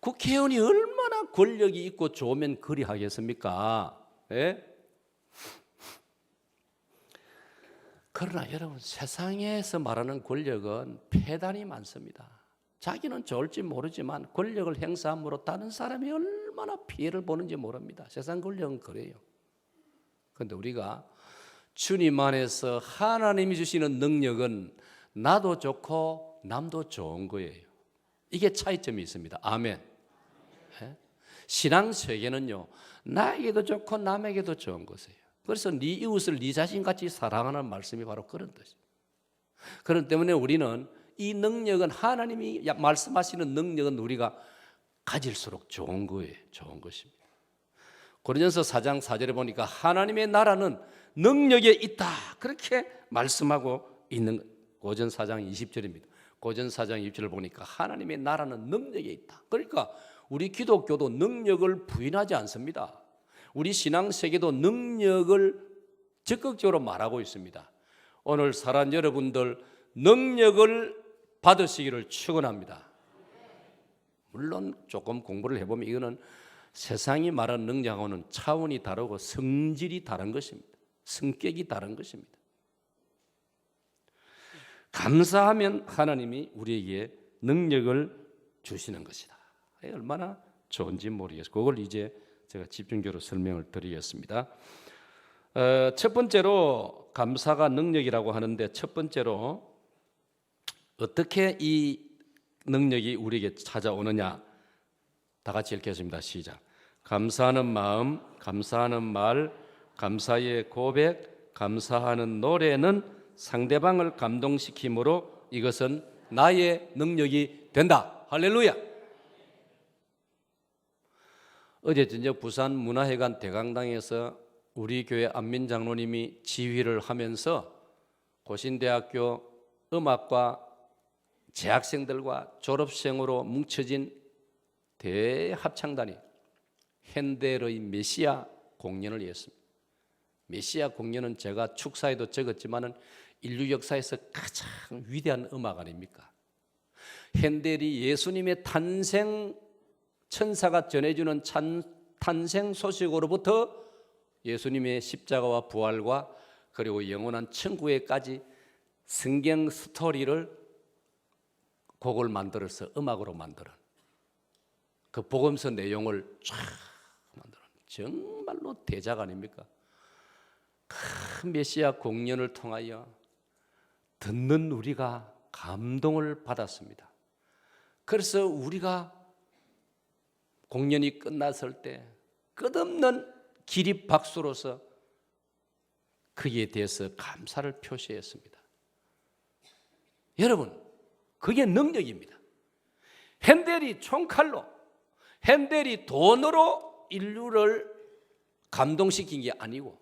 국회의원이 얼마나 권력이 있고 좋으면 그리 하겠습니까? 예? 그러나 여러분 세상에서 말하는 권력은 폐단이 많습니다. 자기는 좋을지 모르지만 권력을 행사함으로 다른 사람이 얼마나 피해를 보는지 모릅니다. 세상 권력은 그래요. 그런데 우리가 주님 안에서 하나님이 주시는 능력은 나도 좋고 남도 좋은 거예요. 이게 차이점이 있습니다. 아멘. 신앙 세계는요 나에게도 좋고 남에게도 좋은 것이에요. 그래서 네 이웃을 네 자신같이 사랑하는 말씀이 바로 그런 뜻이에요. 그렇기 때문에 우리는 이 능력은 하나님이 말씀하시는 능력은 우리가 가질수록 좋은 거예요. 좋은 것입니다. 고린도전서 4장 4절에 보니까 하나님의 나라는 능력에 있다. 그렇게 말씀하고 있는 고전 4장 20절입니다. 고전 4장 20절을 보니까 하나님의 나라는 능력에 있다. 그러니까 우리 기독교도 능력을 부인하지 않습니다. 우리 신앙 세계도 능력을 적극적으로 말하고 있습니다. 오늘 사랑 여러분들 능력을 받으시기를 축원합니다. 물론 조금 공부를 해보면 이거는 세상이 말하는 능력하고는 차원이 다르고 성질이 다른 것입니다. 성격이 다른 것입니다. 감사하면 하나님이 우리에게 능력을 주시는 것이다. 얼마나 좋은지 모르겠어요. 그걸 이제 제가 집중적으로 설명을 드리겠습니다. 첫 번째로 감사가 능력이라고 하는데 첫 번째로 어떻게 이 능력이 우리에게 찾아오느냐 다 같이 읽겠습니다. 시작. 감사하는 마음, 감사하는 말, 감사의 고백, 감사하는 노래는 상대방을 감동시키므로 이것은 나의 능력이 된다. 할렐루야. 어제 저녁 부산 문화회관 대강당에서 우리 교회 안민 장로님이 지휘를 하면서 고신대학교 음악과 재학생들과 졸업생으로 뭉쳐진 대합창단이 핸델의 메시아 공연을 했습니다. 메시아 공연은 제가 축사에도 적었지만은 인류 역사에서 가장 위대한 음악 아닙니까? 핸델이 예수님의 탄생 천사가 전해주는 탄생 소식으로부터 예수님의 십자가와 부활과 그리고 영원한 천국에까지 성경 스토리를 곡을 만들어서 음악으로 만드는 그 복음서 내용을 쫙 만드는 정말로 대작 아닙니까? 큰 메시아 공연을 통하여 듣는 우리가 감동을 받았습니다. 그래서 우리가 공연이 끝났을 때 끝없는 기립박수로서 그에 대해서 감사를 표시했습니다. 여러분, 그게 능력입니다. 핸델이 총칼로, 핸델이 돈으로 인류를 감동시킨 게 아니고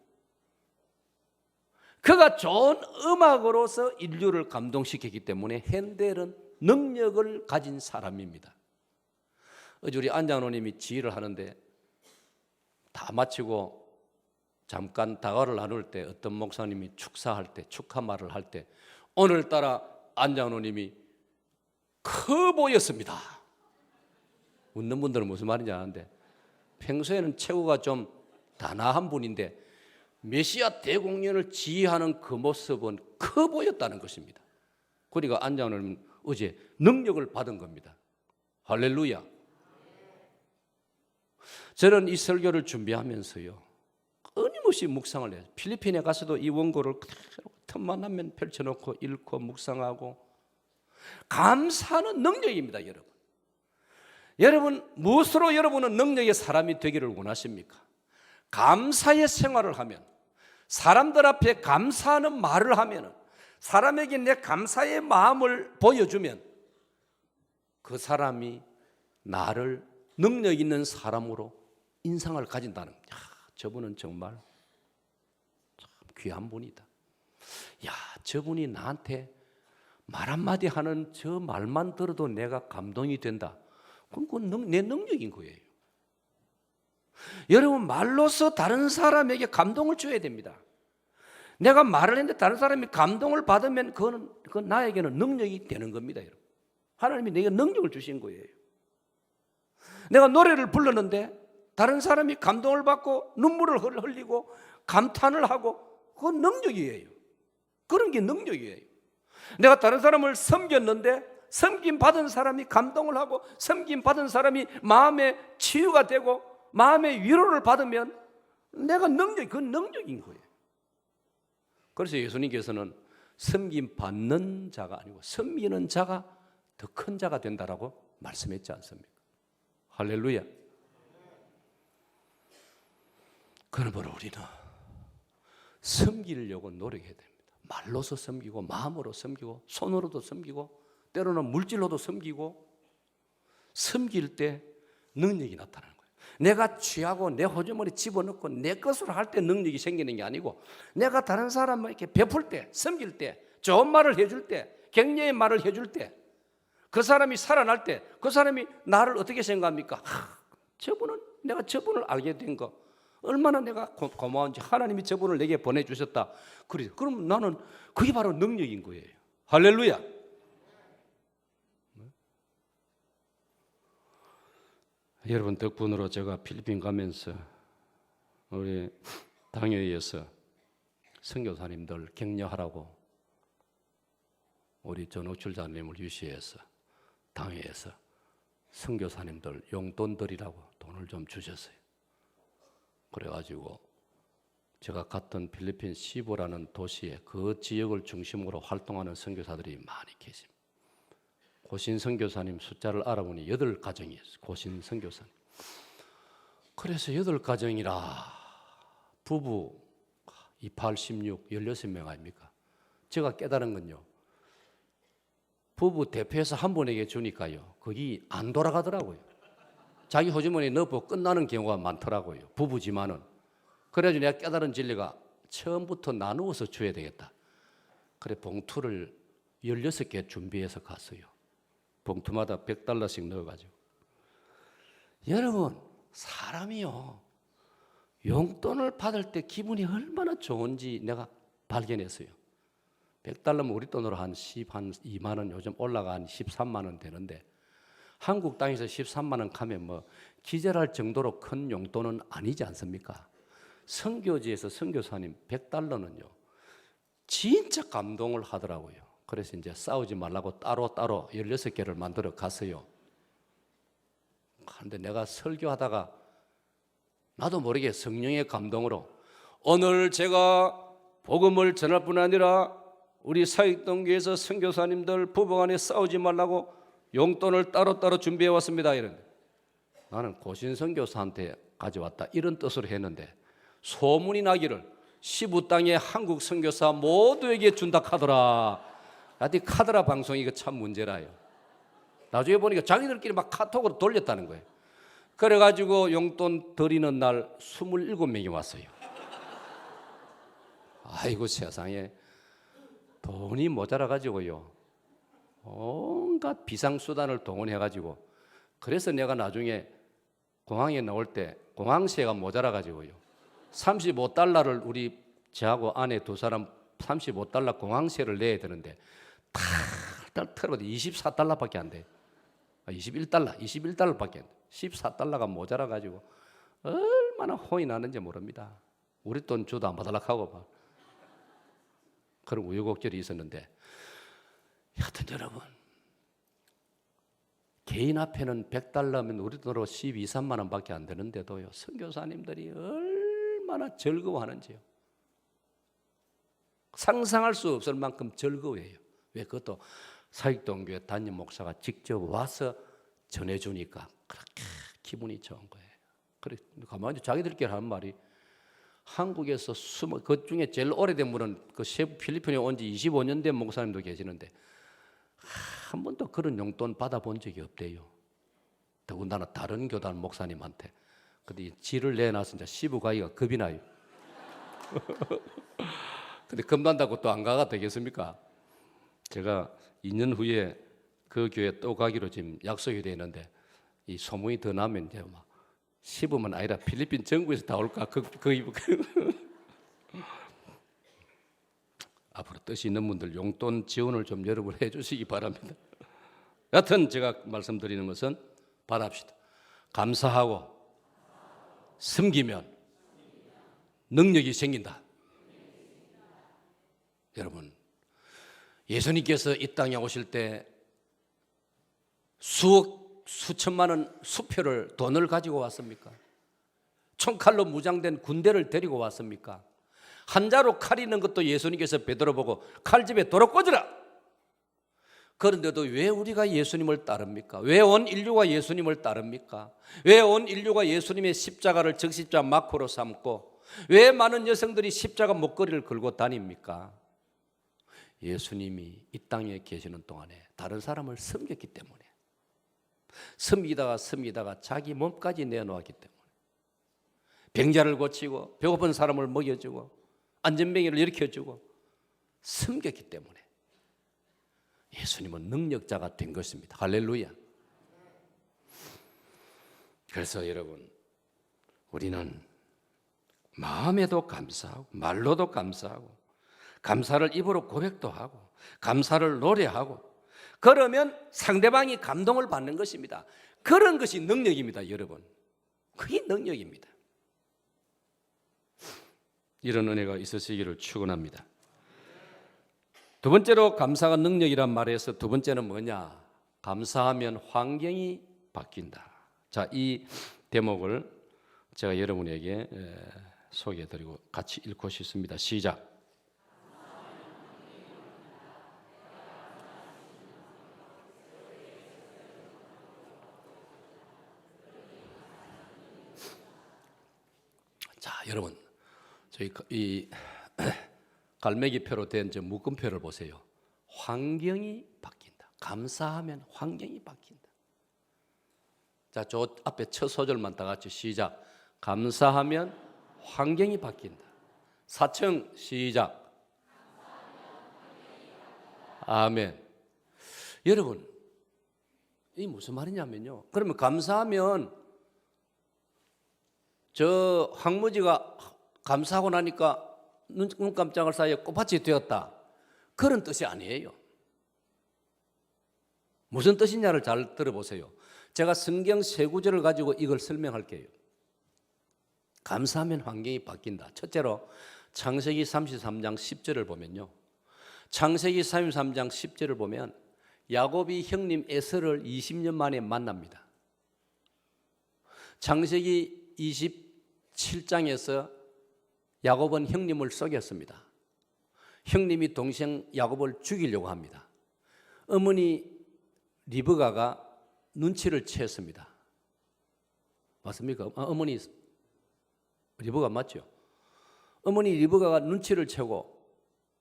그가 좋은 음악으로서 인류를 감동시켰기 때문에 핸델은 능력을 가진 사람입니다. 어제 우리 안장로님이 지휘를 하는데 다 마치고 잠깐 다과를 나눌 때 어떤 목사님이 축사할 때 축하 말을 할 때 오늘따라 안장로님이 커 보였습니다. 웃는 분들은 무슨 말인지 아는데 평소에는 체구가 좀 단아한 분인데 메시아 대공연을 지휘하는 그 모습은 커 보였다는 것입니다. 그러니까 안장로님은 어제 능력을 받은 겁니다. 할렐루야. 저는 이 설교를 준비하면서요 끊임없이 묵상을 해요. 필리핀에 가서도 이 원고를 그대로 틈만 나면 펼쳐놓고 읽고 묵상하고 감사하는 능력입니다. 여러분, 여러분 무엇으로 여러분은 능력의 사람이 되기를 원하십니까? 감사의 생활을 하면, 사람들 앞에 감사하는 말을 하면, 사람에게 내 감사의 마음을 보여주면 그 사람이 나를 능력 있는 사람으로 인상을 가진다는 거예요. 저분은 정말 참 귀한 분이다. 야, 저분이 나한테 말 한마디 하는 저 말만 들어도 내가 감동이 된다. 그럼 그건 내 능력인 거예요. 여러분, 말로서 다른 사람에게 감동을 줘야 됩니다. 내가 말을 했는데 다른 사람이 감동을 받으면 그건 나에게는 능력이 되는 겁니다. 여러분, 하나님이 내게 능력을 주신 거예요. 내가 노래를 불렀는데 다른 사람이 감동을 받고 눈물을 흘리고 감탄을 하고 그건 능력이에요. 그런 게 능력이에요. 내가 다른 사람을 섬겼는데 섬김 받은 사람이 감동을 하고 섬김 받은 사람이 마음에 치유가 되고 마음의 위로를 받으면 내가 그건 능력인 거예요. 그래서 예수님께서는 섬김 받는 자가 아니고 섬기는 자가 더 큰 자가 된다라고 말씀했지 않습니까? 할렐루야. 그러므로 우리는 섬기려고 노력해야 됩니다. 말로서 섬기고 마음으로 섬기고 손으로도 섬기고 때로는 물질로도 섬기고 섬길 때 능력이 나타나는 거예요. 내가 취하고 내 호주머니 집어넣고 내 것으로 할 때 능력이 생기는 게 아니고 내가 다른 사람에게 베풀 때, 섬길 때, 좋은 말을 해줄 때, 격려의 말을 해줄 때, 그 사람이 살아날 때 그 사람이 나를 어떻게 생각합니까? 내가 저분을 알게 된 거 얼마나 내가 고마운지, 하나님이 저분을 내게 보내주셨다. 그럼 나는 그게 바로 능력인 거예요. 할렐루야. 여러분 덕분으로 제가 필리핀 가면서 우리 당회에서 선교사님들 격려하라고 우리 전옥출자님을 유시해서 당회에서 선교사님들 용돈 드리라고 돈을 좀 주셨어요. 그래가지고 제가 갔던 필리핀 시부라는 도시에 그 지역을 중심으로 활동하는 선교사들이 많이 계십니다. 고신 선교사님 숫자를 알아보니 8가정이었어요. 고신 선교사님. 그래서 8가정이라 부부 28, 16, 16명 아닙니까? 제가 깨달은 건요, 부부 대표해서 한 분에게 주니까요, 거기 안 돌아가더라고요. 자기 호주머니에 넣고 끝나는 경우가 많더라고요. 부부지만은. 그래가지고 내가 깨달은 진리가 처음부터 나누어서 줘야 되겠다. 그래 봉투를 16개 준비해서 갔어요. 봉투마다 $100씩 넣어가지고. 여러분, 사람이요, 용돈을 받을 때 기분이 얼마나 좋은지 내가 발견했어요. $100면 우리 돈으로 한 2만 원, 요즘 올라가 한 13만 원 되는데, 한국 땅에서 13만 원 가면 뭐 기절할 정도로 큰 용돈은 아니지 않습니까? 선교지에서 선교사님 $100는요 진짜 감동을 하더라고요. 그래서 이제 싸우지 말라고 따로 16개를 만들어 갔어요. 그런데 내가 설교하다가 나도 모르게 성령의 감동으로 오늘 제가 복음을 전할 뿐 아니라 우리 사익동교에서 선교사님들 부부간에 싸우지 말라고 용돈을 따로 준비해 왔습니다. 이런데 나는 고신 선교사한테 가져왔다 이런 뜻으로 했는데 소문이 나기를 시부 땅의 한국 선교사 모두에게 준다 카더라. 하여튼 카더라 방송이 이거 참 문제라요. 나중에 보니까 자기들끼리 막 카톡으로 돌렸다는 거예요. 그래가지고 용돈 드리는 날 27명이 왔어요. 아이고 세상에, 돈이 모자라가지고요, 온갖 비상수단을 동원해가지고, 그래서 내가 나중에 공항에 나올 때 공항세가 모자라가지고요, $35를 우리 저하고 아내 두 사람 $35 공항세를 내야 되는데 탈탈 털어도 $24밖에 안 돼. 21달러밖에 안 돼. $14가 모자라가지고 얼마나 혼이 나는지 모릅니다. 우리 돈 주도 안 받으려고 하고 막 그런 우여곡절이 있었는데, 여하튼 여러분, 개인 앞에는 $100면 우리 돈으로 12, 3만 원밖에 안 되는데도요, 선교사님들이 얼마나 즐거워하는지요. 상상할 수 없을 만큼 즐거워해요. 왜? 그것도 사익동교회 담임 목사가 직접 와서 전해주니까 그렇게 기분이 좋은 거예요. 그래, 가만히 자기들끼리 하는 말이, 한국에서 그 중에 제일 오래된 분은 그 필리핀에 온 지 25년 된 목사님도 계시는데 한 번도 그런 용돈 받아본 적이 없대요. 더군다나 다른 교단 목사님한테. 근데 지를 내놔서 이제 시부 가기가 겁이 나요. 근데 겁난다고 또 안 가가 되겠습니까? 제가 2년 후에 그 교회 또 가기로 지금 약속이 되어 있는데, 이 소문이 더 나면 이제 막 시부만 아니라 필리핀 전국에서 다 올까? 앞으로 뜻이 있는 분들 용돈 지원을 좀 여러분 해주시기 바랍니다. 여튼 제가 말씀드리는 것은 받합시다. 감사하고 섬기면 능력이 생긴다. 여러분, 예수님께서 이 땅에 오실 때 수천만 원 수표를 돈을 가지고 왔습니까? 총칼로 무장된 군대를 데리고 왔습니까? 한자로 칼 있는 것도 예수님께서 베드로 보고 칼집에 도로 꽂으라. 그런데도 왜 우리가 예수님을 따릅니까? 왜 온 인류가 예수님을 따릅니까? 왜 온 인류가 예수님의 십자가를 적십자 마코로 삼고 왜 많은 여성들이 십자가 목걸이를 걸고 다닙니까? 예수님이 이 땅에 계시는 동안에 다른 사람을 섬겼기 때문에, 섬기다가 자기 몸까지 내놓았기 때문에, 병자를 고치고 배고픈 사람을 먹여주고 안전병이를 일으켜주고 섬겼기 때문에 예수님은 능력자가 된 것입니다. 할렐루야. 그래서 여러분, 우리는 마음에도 감사하고 말로도 감사하고 감사를 입으로 고백도 하고 감사를 노래하고 그러면 상대방이 감동을 받는 것입니다. 그런 것이 능력입니다, 여러분. 그게 능력입니다. 이런 은혜가 있으시기를 축원합니다. 두 번째로 감사가 능력이란 말에서 두 번째는 뭐냐? 감사하면 환경이 바뀐다. 자, 이 대목을 제가 여러분에게 소개해드리고 같이 읽고 싶습니다. 시작. 자, 여러분, 저희 이 갈매기표로 된 저 묶음표를 보세요. 환경이 바뀐다. 감사하면 환경이 바뀐다. 자, 저 앞에 첫 소절만 다 같이 시작. 감사하면 환경이 바뀐다. 4층 시작. 아멘. 여러분, 이 무슨 말이냐면요. 그러면 감사하면 저 황무지가 감사하고 나니까 눈 깜짝할 사이에 꽃밭이 되었다. 그런 뜻이 아니에요. 무슨 뜻이냐를 잘 들어보세요. 제가 성경 세 구절을 가지고 이걸 설명할게요. 감사하면 환경이 바뀐다. 첫째로 창세기 33장 10절을 보면요. 창세기 33장 10절을 보면 야곱이 형님 에서를 20년 만에 만납니다. 창세기 27장에서 야곱은 형님을 속였습니다. 형님이 동생 야곱을 죽이려고 합니다. 어머니 리브가가 눈치를 채었습니다. 맞습니까? 어머니 리브가 맞죠? 어머니 리브가가 눈치를 채고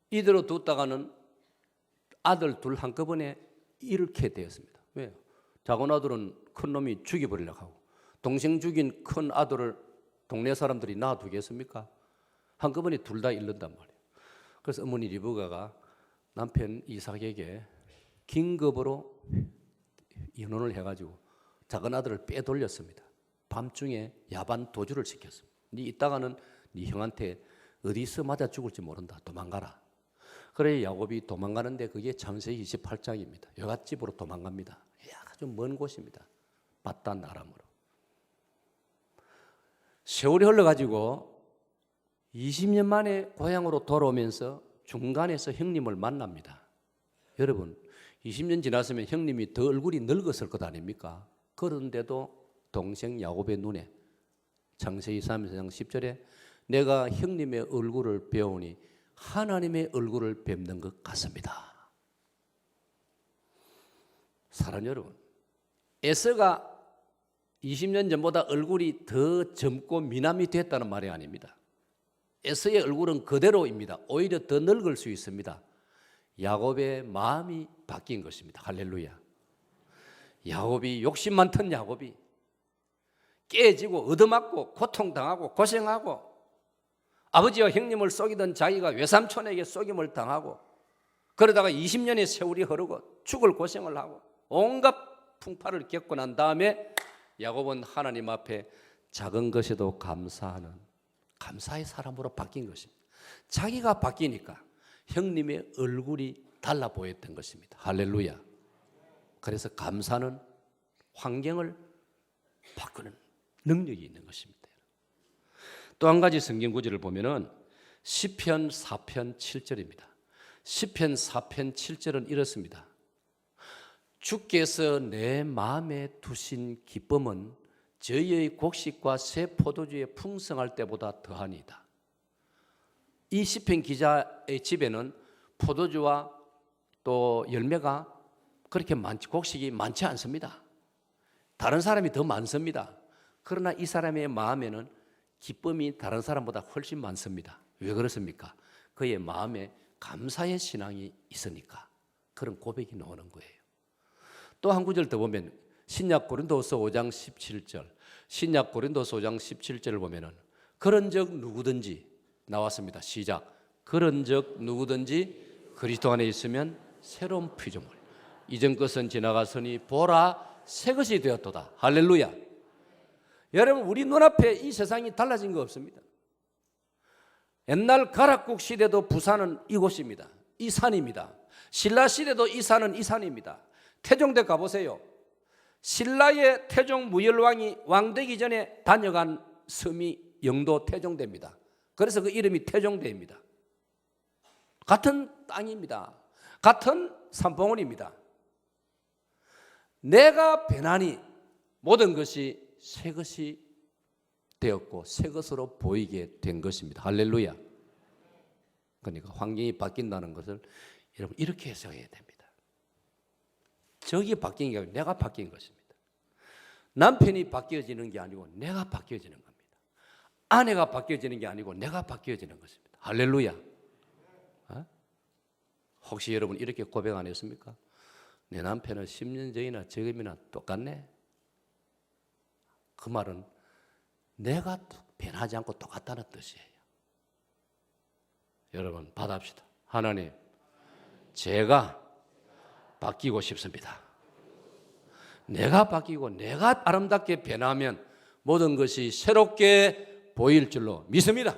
이대로 뒀다가는 아들 둘 한꺼번에 잃게 되었습니다. 왜요? 작은 아들은 큰 놈이 죽여버리려고 하고 동생 죽인 큰 아들을 동네 사람들이 놔두겠습니까? 한꺼번에 둘 다 잃는단 말이에요. 그래서 어머니 리브가가 남편 이삭에게 긴급으로 이혼을 해가지고 작은 아들을 빼돌렸습니다. 밤중에 야반 도주를 시켰습니다. 네 이따가는 네 형한테 어디서 맞아 죽을지 모른다. 도망가라. 그래 야곱이 도망가는데 그게 창세기 28장입니다. 여갓집으로 도망갑니다. 아주 먼 곳입니다. 바단 아람으로. 세월이 흘러가지고 20년 만에 고향으로 돌아오면서 중간에서 형님을 만납니다. 여러분 20년 지났으면 형님이 더 얼굴이 늙었을 것 아닙니까? 그런데도 동생 야곱의 눈에 창세기 33장 10절에 내가 형님의 얼굴을 배우니 하나님의 얼굴을 뵙는 것 같습니다. 사랑하는 여러분, 에서가 20년 전보다 얼굴이 더 젊고 미남이 됐다는 말이 아닙니다. 에서의 얼굴은 그대로입니다. 오히려 더 늙을 수 있습니다. 야곱의 마음이 바뀐 것입니다. 할렐루야. 야곱이 욕심 많던 야곱이 깨지고 얻어맞고 고통당하고 고생하고 아버지와 형님을 속이던 자기가 외삼촌에게 속임을 당하고 그러다가 20년의 세월이 흐르고 죽을 고생을 하고 온갖 풍파를 겪고 난 다음에 야곱은 하나님 앞에 작은 것에도 감사하는 감사의 사람으로 바뀐 것입니다. 자기가 바뀌니까 형님의 얼굴이 달라 보였던 것입니다. 할렐루야. 그래서 감사는 환경을 바꾸는 능력이 있는 것입니다. 또 한 가지 성경 구절을 보면은 시편 4편 7절입니다. 시편 4편 7절은 이렇습니다. 주께서 내 마음에 두신 기쁨은 저희의 곡식과 새 포도주에 풍성할 때보다 더하니이다. 이 시편 기자의 집에는 포도주와 또 열매가 그렇게 곡식이 많지 않습니다. 다른 사람이 더 많습니다. 그러나 이 사람의 마음에는 기쁨이 다른 사람보다 훨씬 많습니다. 왜 그렇습니까? 그의 마음에 감사의 신앙이 있으니까 그런 고백이 나오는 거예요. 또 한 구절 더 보면 신약 고린도서 5장 17절 신약 고린도서 5장 17절을 보면은 그런즉 누구든지 나왔습니다. 시작. 그런즉 누구든지 그리스도 안에 있으면 새로운 피조물. 이전 것은 지나갔으니 보라 새 것이 되었도다. 할렐루야. 여러분, 우리 눈앞에 이 세상이 달라진 거 없습니다. 옛날 가락국 시대도 부산은 이곳입니다. 이 산입니다. 신라 시대도 이 산은 이 산입니다. 태종대 가보세요. 신라의 태종 무열왕이 왕되기 전에 다녀간 섬이 영도 태종대입니다. 그래서 그 이름이 태종대입니다. 같은 땅입니다. 같은 산봉우리입니다. 내가 변하니 모든 것이 새 것이 되었고 새 것으로 보이게 된 것입니다. 할렐루야. 그러니까 환경이 바뀐다는 것을 여러분 이렇게 해석해야 됩니다. 저기 바뀐 게 아니고 내가 바뀐 것입니다. 남편이 바뀌어지는 게 아니고 내가 바뀌어지는 겁니다. 아내가 바뀌어지는 게 아니고 내가 바뀌어지는 것입니다. 할렐루야. 혹시 여러분 이렇게 고백 안 했습니까? 내 남편은 10년 전이나 지금이나 똑같네. 그 말은 내가 변하지 않고 똑같다는 뜻이에요. 여러분 받아합시다. 하나님, 제가 바뀌고 싶습니다. 내가 바뀌고 내가 아름답게 변하면 모든 것이 새롭게 보일 줄로 믿습니다.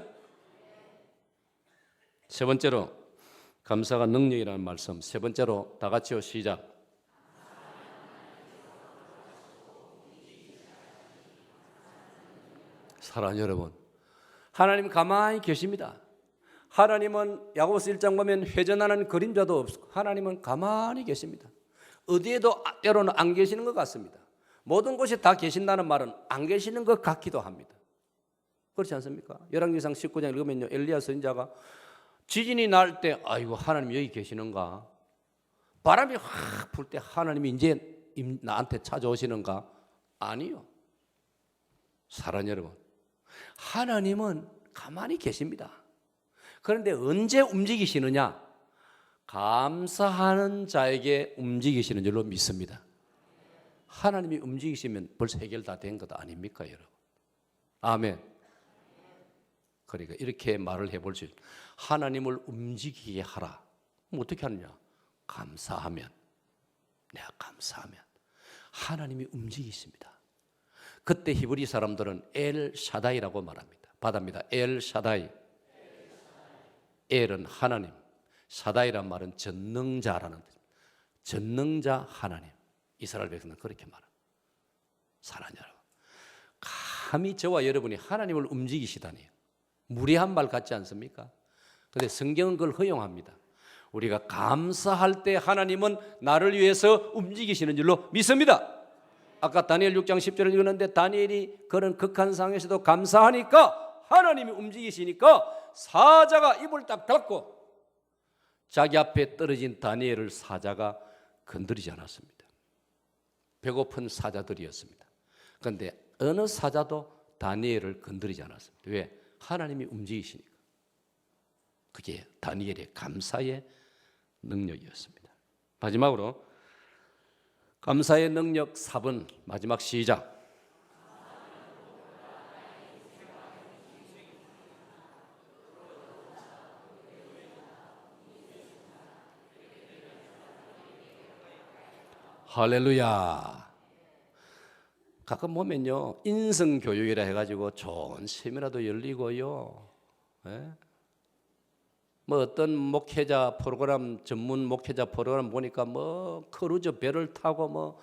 세 번째로 감사가 능력이라는 말씀. 세 번째로 다 같이요. 시작. 사랑하는 여러분, 하나님 가만히 계십니다. 하나님은 야고보서 1장 보면 회전하는 그림자도 없고 하나님은 가만히 계십니다. 어디에도 때로는 안 계시는 것 같습니다. 모든 곳에 다 계신다는 말은 안 계시는 것 같기도 합니다. 그렇지 않습니까? 열왕기상 19장 읽으면요, 엘리야 선지자가 지진이 날 때 아이고 하나님 여기 계시는가? 바람이 확 불 때 하나님이 이제 나한테 찾아오시는가? 아니요. 사랑하는 여러분, 하나님은 가만히 계십니다. 그런데 언제 움직이시느냐? 감사하는 자에게 움직이시는 줄로 믿습니다. 하나님이 움직이시면 벌써 해결 다 된 것 아닙니까, 여러분? 아멘. 그러니까 이렇게 말을 해볼 수 있어요. 하나님을 움직이게 하라. 그럼 어떻게 하느냐? 감사하면, 내가 감사하면 하나님이 움직이십니다. 그때 히브리 사람들은 엘 샤다이라고 말합니다. 받합니다. 엘 샤다이. 엘은 하나님, 샤다이란 말은 전능자라는 뜻입니다. 전능자 하나님. 이스라엘 백성은 그렇게 말합니다. 사랑하는 여러분, 감히 저와 여러분이 하나님을 움직이시다니 무례한 말 같지 않습니까? 그런데 성경은 그걸 허용합니다. 우리가 감사할 때 하나님은 나를 위해서 움직이시는 줄로 믿습니다. 아까 다니엘 6장 10절을 읽었는데 다니엘이 그런 극한 상황에서도 감사하니까 하나님이 움직이시니까 사자가 입을 딱 닫고 자기 앞에 떨어진 다니엘을 사자가 건드리지 않았습니다. 배고픈 사자들이었습니다. 그런데 어느 사자도 다니엘을 건드리지 않았습니다. 왜? 하나님이 움직이시니까. 그게 다니엘의 감사의 능력이었습니다. 마지막으로 감사의 능력 4번 마지막 시작. 할렐루야. 가끔 보면요, 인성교육이라 해가지고 좋은 세미나도 열리고요. 예? 뭐 어떤 목회자 프로그램, 전문 목회자 프로그램 보니까 뭐 크루즈 배를 타고 뭐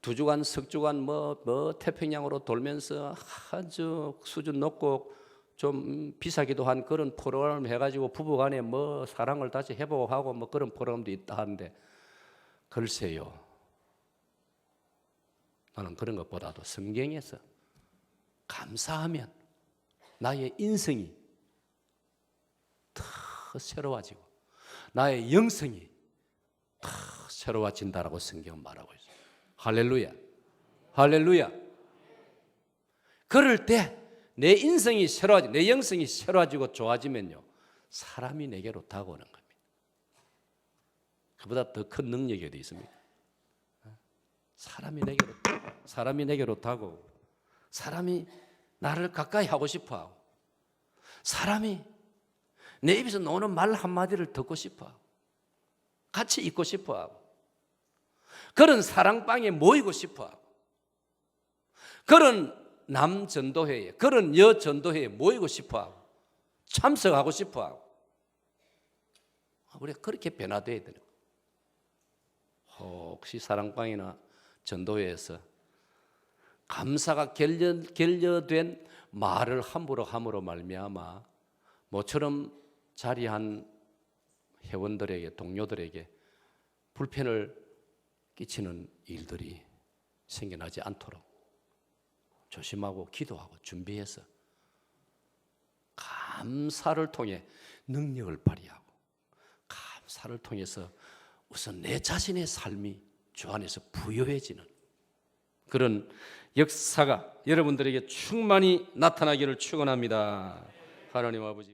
2주간 석주간 뭐 태평양으로 돌면서 아주 수준 높고 좀 비싸기도 한 그런 프로그램 해가지고 부부간에 뭐 사랑을 다시 회복하고 뭐 그런 프로그램도 있다 하는데, 글쎄요, 나는 그런 것보다도 성경에서 감사하면 나의 인성이 더 새로워지고 나의 영성이 더 새로워진다라고 성경은 말하고 있어요. 할렐루야. 할렐루야. 그럴 때 내 인성이 새로워지고 내 영성이 새로워지고 좋아지면요, 사람이 내게로 다가오는 겁니다. 그보다 더 큰 능력이 어디 있습니까? 사람이 내게로 다가오고 사람이 나를 가까이 하고 싶어하고 사람이 내 입에서 나오는 말 한마디를 듣고 싶어 하고 같이 있고 싶어 하고 그런 사랑방에 모이고 싶어 하고 그런 남 전도회에 그런 여 전도회에 모이고 싶어 하고 참석하고 싶어 하고 우리가 그렇게 변화되어야 되는 거예요. 혹시 사랑방이나 전도회에서 감사가 결여된 말을 함부로 함으로 말미암아 모처럼 자리한 회원들에게 동료들에게 불편을 끼치는 일들이 생겨나지 않도록 조심하고 기도하고 준비해서 감사를 통해 능력을 발휘하고 감사를 통해서 우선 내 자신의 삶이 주 안에서 부여해지는 그런 역사가 여러분들에게 충만히 나타나기를 축원합니다. 하나님 아버지.